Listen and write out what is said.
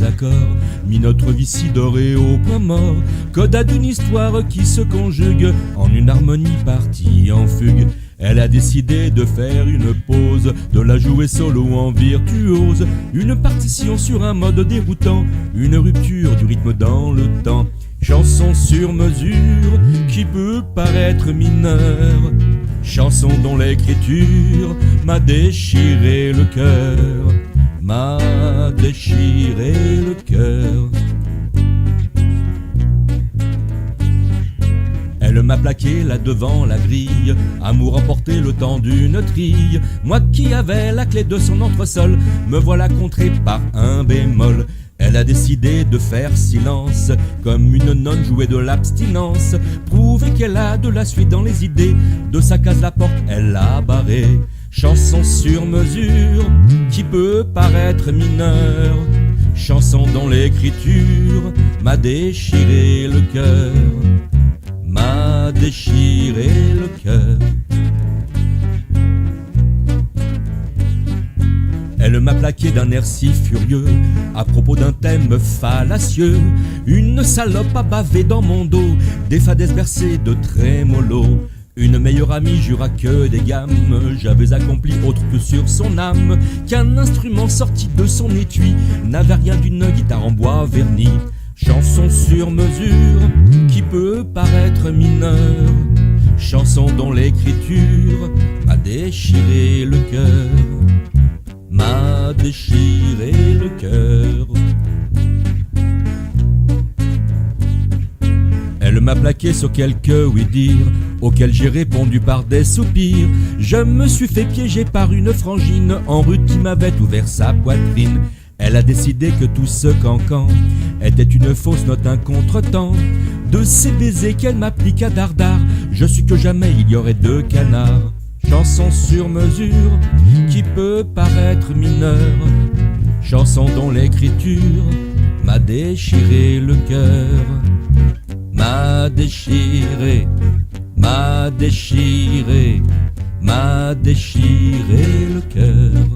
accords, mis notre vie si dorée au point mort. Coda d'une histoire qui se conjugue en une harmonie partie en fugue. Elle a décidé de faire une pause, de la jouer solo en virtuose. Une partition sur un mode déroutant, une rupture du rythme dans le temps. Chanson sur mesure qui peut paraître mineure, chanson dont l'écriture m'a déchiré le cœur, m'a déchiré le cœur. Elle m'a plaqué là devant la grille, amour emporté le temps d'une trille. Moi qui avais la clé de son entresol, me voilà contré par un bémol. Elle a décidé de faire silence, comme une nonne jouer de l'abstinence. Prouver qu'elle a de la suite dans les idées, de sa case la porte elle l'a barrée. Chanson sur mesure qui peut paraître mineure, chanson dont l'écriture m'a déchiré le cœur, m'a déchiré le cœur. Elle m'a plaqué d'un air si furieux, à propos d'un thème fallacieux. Une salope a bavé dans mon dos, des fadaises bercées de trémolo. Une meilleure amie jura que des gammes j'avais accompli autre que sur son âme, qu'un instrument sorti de son étui n'avait rien d'une guitare en bois verni. Chanson sur mesure qui peut paraître mineure, chanson dont l'écriture m'a déchiré le cœur, m'a déchiré le cœur. Elle m'a plaqué sur quelques oui-dire auxquels j'ai répondu par des soupirs. Je me suis fait piéger par une frangine en rude qui m'avait ouvert sa poitrine. Elle a décidé que tout ce cancan était une fausse note, un contretemps. De ces baisers qu'elle m'appliqua dardard, je sus que jamais il y aurait deux canards. Chanson sur mesure qui peut paraître mineure, chanson dont l'écriture m'a déchiré le cœur, m'a déchiré, m'a déchiré, m'a déchiré le cœur.